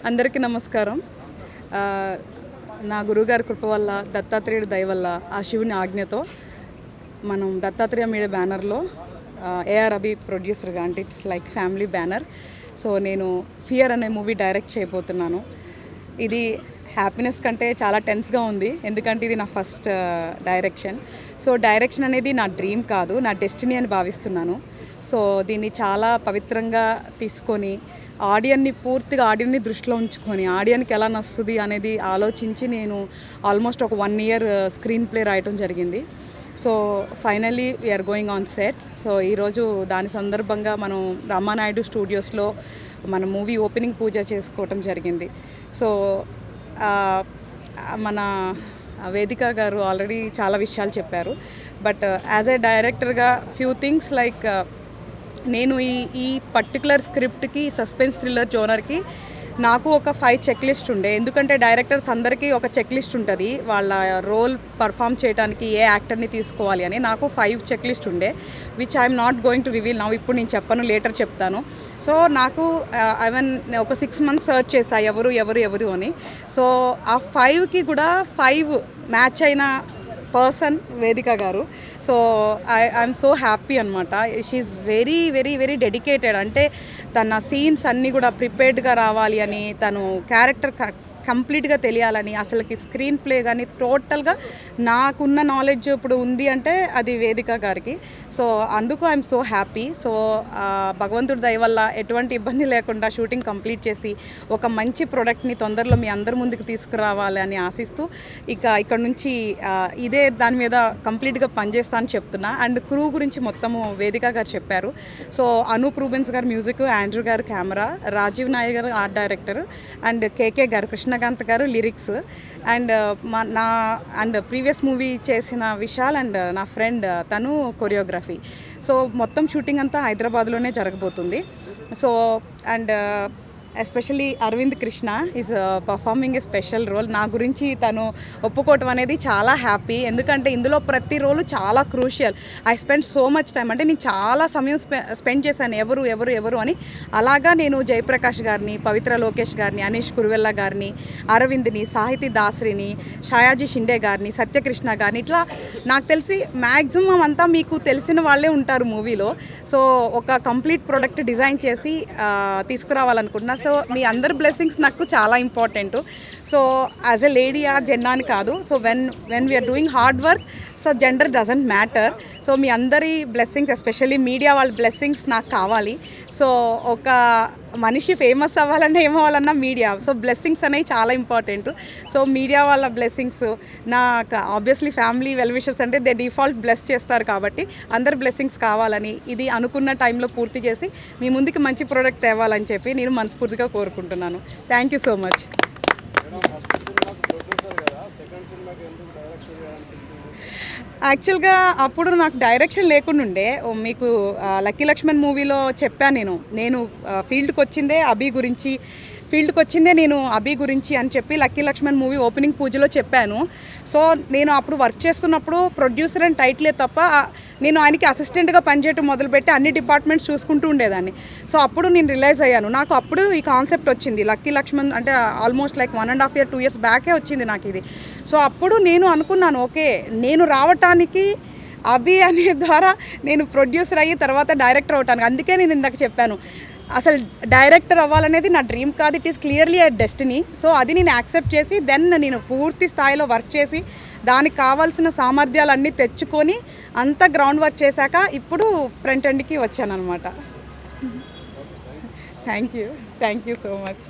అందరికీ నమస్కారం. నా గురువుగారి కృప వల్ల, దత్తాత్రేయుడి దయ వల్ల, ఆ శివుని ఆజ్ఞతో మనం దత్తాత్రేయ మీడియా బ్యానర్లో ఏఆర్ అభి ప్రొడ్యూసర్గా, అంటే it's like family banner. So నేను ఫియర్ అనే మూవీ డైరెక్ట్ చేయబోతున్నాను. ఇది హ్యాపీనెస్ కంటే చాలా టెన్స్గా ఉంది, ఎందుకంటే ఇది నా ఫస్ట్ డైరెక్షన్. సో డైరెక్షన్ అనేది నా డ్రీమ్ కాదు, నా డెస్టినీ అని భావిస్తున్నాను. సో దీన్ని చాలా పవిత్రంగా తీసుకొని పూర్తిగా ఆడియన్ని దృష్టిలో ఉంచుకొని ఆడియన్కి ఎలా నచ్చుతుంది అనేది ఆలోచించి నేను ఆల్మోస్ట్ ఒక 1 year స్క్రీన్ ప్లే రాయటం జరిగింది. So finally we are going on sets. So ఈరోజు దాని సందర్భంగా మనం రామానాయుడు స్టూడియోస్లో మన మూవీ ఓపెనింగ్ పూజ చేసుకోవటం జరిగింది. సో మన వేదిక గారు ఆల్రెడీ చాలా విషయాలు చెప్పారు. బట్ యాజ్ ఏ డైరెక్టర్గా ఫ్యూ థింగ్స్ లైక్ నేను ఈ పర్టికులర్ స్క్రిప్ట్కి, సస్పెన్స్ థ్రిల్లర్ జోనర్కి నాకు ఒక 5 చెక్ లిస్ట్ ఉండే. ఎందుకంటే డైరెక్టర్స్ అందరికీ ఒక చెక్ లిస్ట్ ఉంటుంది వాళ్ళ రోల్ పర్ఫామ్ చేయడానికి ఏ యాక్టర్ని తీసుకోవాలి అని. నాకు 5 చెక్ లిస్ట్ ఉండే, which I'm not going to reveal now. ఇప్పుడు నేను చెప్పను, లేటర్ చెప్తాను. సో నాకు ఒక 6 months సర్చ్ చేశా ఎవరు అని. సో ఆ 5కి కూడా 5 మ్యాచ్ అయిన పర్సన్ వేదిక గారు. సో ఐఎమ్ సో హ్యాపీ అనమాట. She's very very very dedicated. అంటే తన సీన్స్ అన్నీ కూడా ప్రిపేర్డ్గా రావాలి అని, తను క్యారెక్టర్ కంప్లీట్గా తెలియాలని, అసలుకి స్క్రీన్ ప్లే కానీ టోటల్గా నాకున్న నాలెడ్జ్ ఇప్పుడు ఉంది అంటే అది వేదిక గారికి. సో అందుకు ఐఎమ్ సో హ్యాపీ. సో భగవంతుడి దయ వల్ల ఎటువంటి ఇబ్బంది లేకుండా షూటింగ్ కంప్లీట్ చేసి ఒక మంచి ప్రోడక్ట్ని తొందరలో మీ అందరి ముందుకు తీసుకురావాలని ఆశిస్తూ ఇక్కడ నుంచి ఇదే దాని మీద కంప్లీట్గా పనిచేస్తా అని చెప్తున్నా. అండ్ క్రూ గురించి మొత్తము వేదిక గారు చెప్పారు. సో అనూప్ రూబెన్స్ గారు మ్యూజిక్, ఆండ్రూ గారు కెమెరా, రాజీవ్ నాయక్ గారు ఆర్ట్ డైరెక్టర్, అండ్ కేకే గారు, కృష్ణకాంత్ గారు లిరిక్స్, అండ్ ప్రీవియస్ మూవీ చేసిన విశాల్ అండ్ నా ఫ్రెండ్ తను కొరియోగ్రఫీ. సో మొత్తం షూటింగ్ అంతా హైదరాబాద్లోనే జరగబోతుంది. So and especially Aravind Krishna is performing a special role. నా గురించి తను ఒప్పుకోవటం అనేది చాలా హ్యాపీ, ఎందుకంటే ఇందులో ప్రతి రోలు చాలా crucial. I spend so much time, అంటే నేను చాలా సమయం స్పెండ్ చేశాను ఎవరు అని. అలాగా నేను జయప్రకాష్ గారిని, పవిత్ర లోకేష్ గారిని, అనీష్ కురువెల్లా గారిని, అరవింద్ని, సాహితీ దాసరిని, షాయాజీ షిండే గారిని, సత్యకృష్ణ గారిని, ఇట్లా నాకు తెలిసి మ్యాక్సిమం అంతా మీకు తెలిసిన వాళ్ళే ఉంటారు మూవీలో. సో ఒక కంప్లీట్ ప్రోడక్ట్ డిజైన్ చేసి తీసుకురావాలనుకుంటున్నా. సో మీ అందరి బ్లెస్సింగ్స్ నాకు చాలా important. So as a lady ఆ జెండా అని కాదు. So when we're doing hard work, so gender doesn't matter. So మీ అందరి బ్లెస్సింగ్స్, ఎస్పెషల్లీ మీడియా వాళ్ళ బ్లెస్సింగ్స్ నాకు కావాలి. సో ఒక మనిషి ఫేమస్ అవ్వాలన్నా ఏమవ్వాలన్నా మీడియా, సో బ్లెస్సింగ్స్ అనేవి చాలా ఇంపార్టెంట్. సో మీడియా వాళ్ళ బ్లెస్సింగ్స్ నాకు ఆబ్వియస్లీ ఫ్యామిలీ వెల్ విషర్స్ అంటే దే డిఫాల్ట్ బ్లెస్ చేస్తారు, కాబట్టి అందరి బ్లెస్సింగ్స్ కావాలని, ఇది అనుకున్న టైంలో పూర్తి చేసి మీ ముందుకి మంచి ప్రోడక్ట్ తేవాలని చెప్పి నేను మనస్ఫూర్తిగా కోరుకుంటున్నాను. Thank you so much. యాక్చువల్గా అప్పుడు నాకు డైరెక్షన్ లేకుండా ఉండే. మీకు లక్కీ లక్ష్మణ్ మూవీలో చెప్పాను నేను ఫీల్డ్కి వచ్చిందే నేను అభి గురించి అని చెప్పి లక్కీ లక్ష్మణ్ మూవీ ఓపెనింగ్ పూజలో చెప్పాను. సో నేను అప్పుడు వర్క్ చేస్తున్నప్పుడు ప్రొడ్యూసర్ అని టైటిలే తప్ప నేను ఆయనకి అసిస్టెంట్గా పనిచేయటం మొదలుపెట్టి అన్ని డిపార్ట్మెంట్స్ చూసుకుంటూ ఉండేదాన్ని. సో అప్పుడు నేను రియలైజ్ అయ్యాను, నాకు అప్పుడు ఈ కాన్సెప్ట్ వచ్చింది. లక్కీ లక్ష్మణ్ అంటే ఆల్మోస్ట్ లైక్ 1.5 year 2 years బ్యాకే వచ్చింది నాకు ఇది. సో అప్పుడు నేను అనుకున్నాను, ఓకే నేను రావటానికి అభి అనే ద్వారా నేను ప్రొడ్యూసర్ అయ్యి తర్వాత డైరెక్టర్ అవటానికి. అందుకే నేను ఇందాక చెప్పాను, అసలు డైరెక్టర్ అవ్వాలనేది నా డ్రీమ్ కాదు, it is clearly a destiny. So అది నేను యాక్సెప్ట్ చేసి దెన్ నేను పూర్తి స్థాయిలో వర్క్ చేసి దానికి కావాల్సిన సామర్థ్యాలన్నీ తెచ్చుకొని అంతా గ్రౌండ్ వర్క్ చేశాక ఇప్పుడు ఫ్రంట్ ఎండ్కి వచ్చాను అనమాట. Thank you so much.